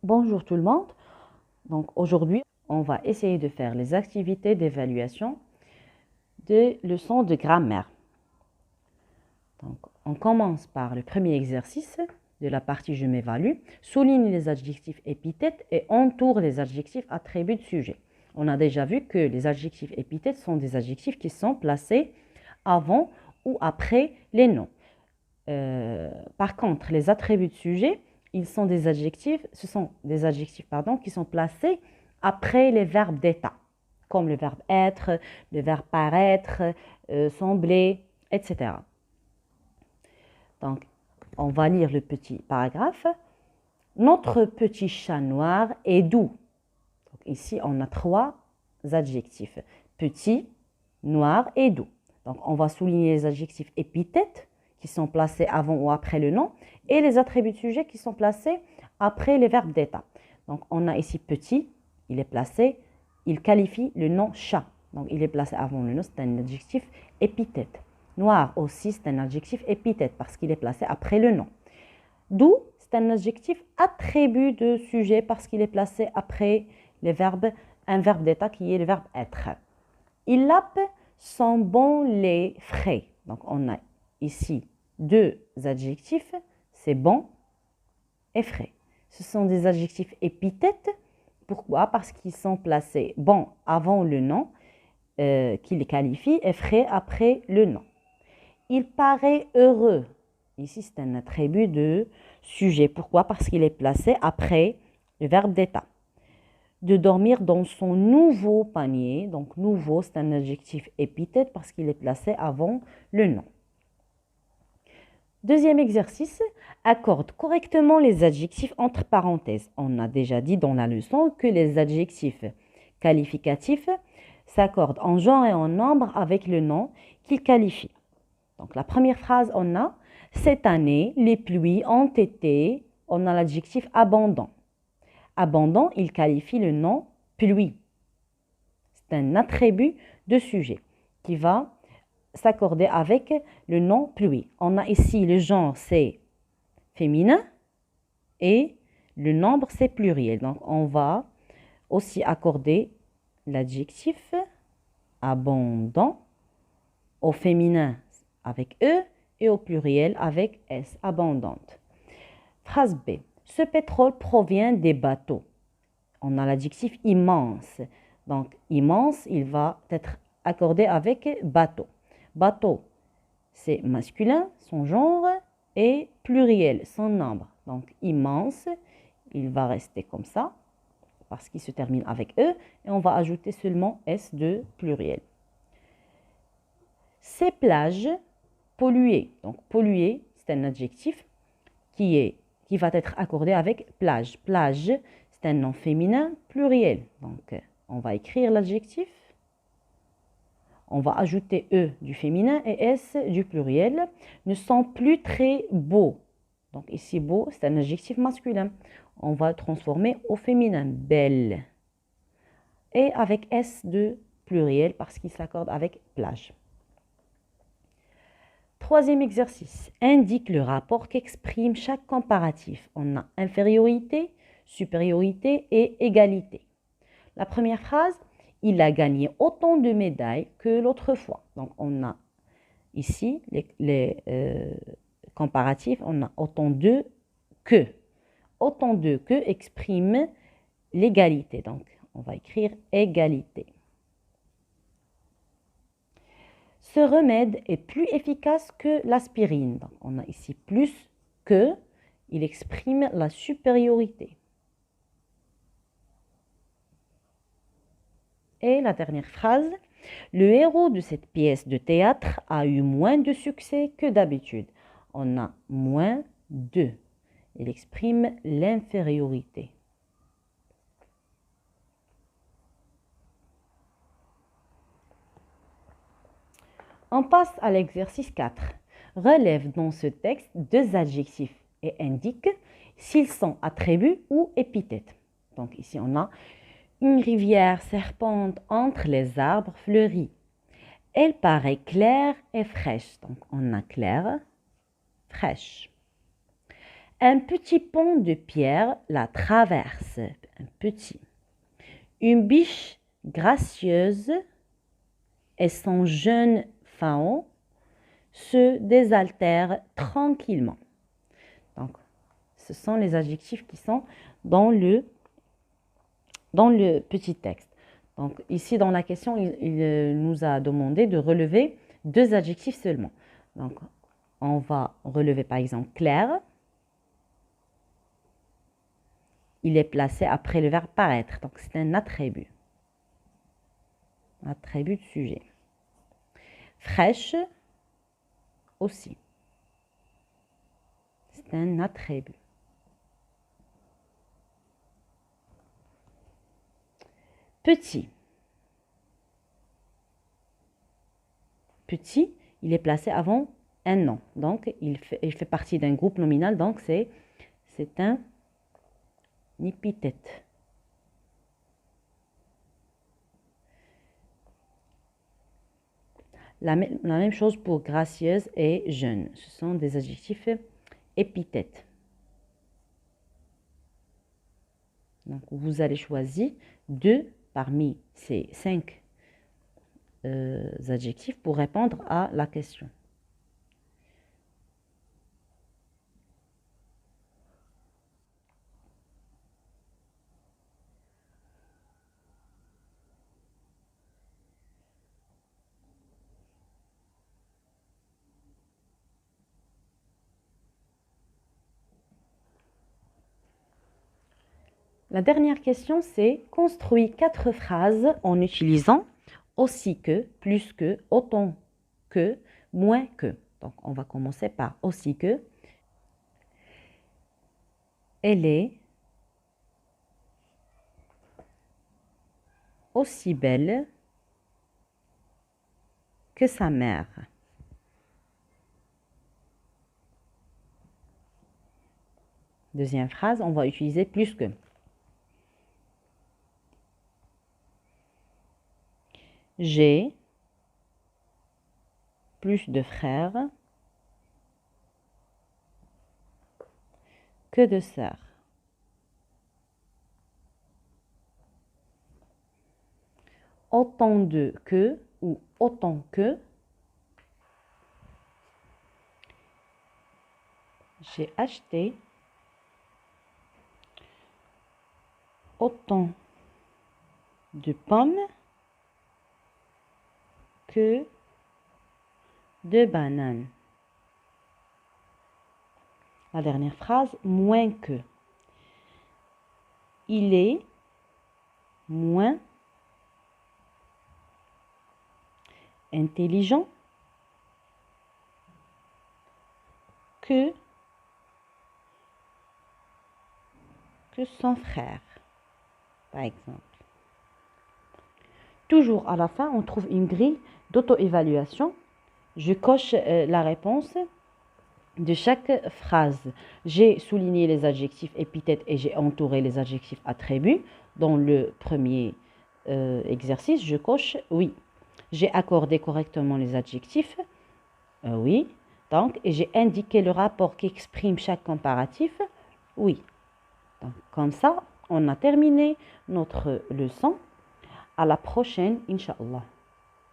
Bonjour tout le monde. Donc aujourd'hui, on va essayer de faire les activités d'évaluation des leçons de grammaire. Donc on commence par le premier exercice de la partie je m'évalue. Souligne les adjectifs épithètes et entoure les adjectifs attributs de sujet. On a déjà vu que les adjectifs épithètes sont des adjectifs qui sont placés avant ou après les noms. Par contre, les attributs de sujet, ce sont des adjectifs qui sont placés après les verbes d'état, comme le verbe être, le verbe paraître, sembler, etc. Donc, on va lire le petit paragraphe. Notre petit chat noir est doux. Donc, ici, on a trois adjectifs. Petit, noir et doux. Donc, on va souligner les adjectifs épithètes qui sont placés avant ou après le nom et les attributs de sujet qui sont placés après les verbes d'état. Donc, on a ici petit, il est placé, il qualifie le nom chat. Donc, il est placé avant le nom, c'est un adjectif épithète. Noir aussi, c'est un adjectif épithète parce qu'il est placé après le nom. Doux, c'est un adjectif attribut de sujet parce qu'il est placé après un verbe d'état qui est le verbe être. Il lappe son bon lait frais. Donc, on a ici deux adjectifs, c'est bon et frais. Ce sont des adjectifs épithètes. Pourquoi? Parce qu'ils sont placés bon avant le nom qui les qualifie et frais après le nom. Il paraît heureux. Ici, c'est un attribut de sujet. Pourquoi? Parce qu'il est placé après le verbe d'état. De dormir dans son nouveau panier. Donc, nouveau, c'est un adjectif épithète parce qu'il est placé avant le nom. Deuxième exercice, accorde correctement les adjectifs entre parenthèses. On a déjà dit dans la leçon que les adjectifs qualificatifs s'accordent en genre et en nombre avec le nom qu'ils qualifient. Donc, la première phrase, on a « Cette année, les pluies ont été… » On a l'adjectif « abondant ». Abondant, il qualifie le nom « pluie ». C'est un attribut de sujet qui va s'accorder avec le nom pluie. On a ici le genre, c'est féminin et le nombre, c'est pluriel. Donc, on va aussi accorder l'adjectif abondant au féminin avec E et au pluriel avec S, abondante. Phrase B. Ce pétrole provient des bateaux. On a l'adjectif immense. Donc, immense, il va être accordé avec bateau. Bateau, c'est masculin, son genre, et pluriel, son nombre. Donc, immense, il va rester comme ça, parce qu'il se termine avec E, et on va ajouter seulement S de pluriel. Ces plages polluées. Donc, pollué, c'est un adjectif qui va être accordé avec plage. Plage, c'est un nom féminin pluriel. Donc, on va écrire l'adjectif. On va ajouter E du féminin et S du pluriel. Ne sont plus très beaux. Donc, ici, beau, c'est un adjectif masculin. On va le transformer au féminin. Belle. Et avec S de pluriel parce qu'il s'accorde avec plage. Troisième exercice, indique le rapport qu'exprime chaque comparatif. On a infériorité, supériorité et égalité. La première phrase, il a gagné autant de médailles que l'autre fois. Donc, on a ici les comparatifs, on a autant de que. Autant de que exprime l'égalité. Donc, on va écrire égalité. Ce remède est plus efficace que l'aspirine. Donc, on a ici plus que, il exprime la supériorité. Et la dernière phrase, le héros de cette pièce de théâtre a eu moins de succès que d'habitude. On a moins de, il exprime l'infériorité. On passe à l'exercice 4. Relève dans ce texte deux adjectifs et indique s'ils sont attributs ou épithètes. Donc ici, on a une rivière serpente entre les arbres fleuris. Elle paraît claire et fraîche. Donc on a claire, fraîche. Un petit pont de pierre la traverse. Un petit. Une biche gracieuse et son jeune faon se désaltèrent tranquillement. Donc, ce sont les adjectifs qui sont dans le petit texte. Donc, ici, dans la question, il nous a demandé de relever 2 adjectifs seulement. Donc, on va relever par exemple clair. Il est placé après le verbe paraître. Donc, c'est un attribut. Attribut de sujet. Fraîche aussi. C'est un attribut. Petit. Petit, il est placé avant un nom. Donc, il fait partie d'un groupe nominal. Donc, c'est un épithète. La même chose pour gracieuse et jeune. Ce sont des adjectifs épithètes. Donc, vous allez choisir 2 parmi ces 5 adjectifs pour répondre à la question. La dernière question, c'est construis 4 phrases en utilisant aussi que, plus que, autant que, moins que. Donc, on va commencer par aussi que. Elle est aussi belle que sa mère. Deuxième phrase, on va utiliser plus que. J'ai plus de frères que de sœurs. Autant de que ou autant que. J'ai acheté autant de pommes que de bananes. La dernière phrase, moins que. Il est moins intelligent que son frère, par exemple. Toujours à la fin, on trouve une grille d'auto-évaluation. Je coche la réponse de chaque phrase. J'ai souligné les adjectifs épithètes et j'ai entouré les adjectifs attributs. Dans le premier exercice, je coche oui. J'ai accordé correctement les adjectifs, oui. Donc, et j'ai indiqué le rapport qui exprime chaque comparatif, oui. Donc, comme ça, on a terminé notre leçon. À la prochaine, Inch'Allah.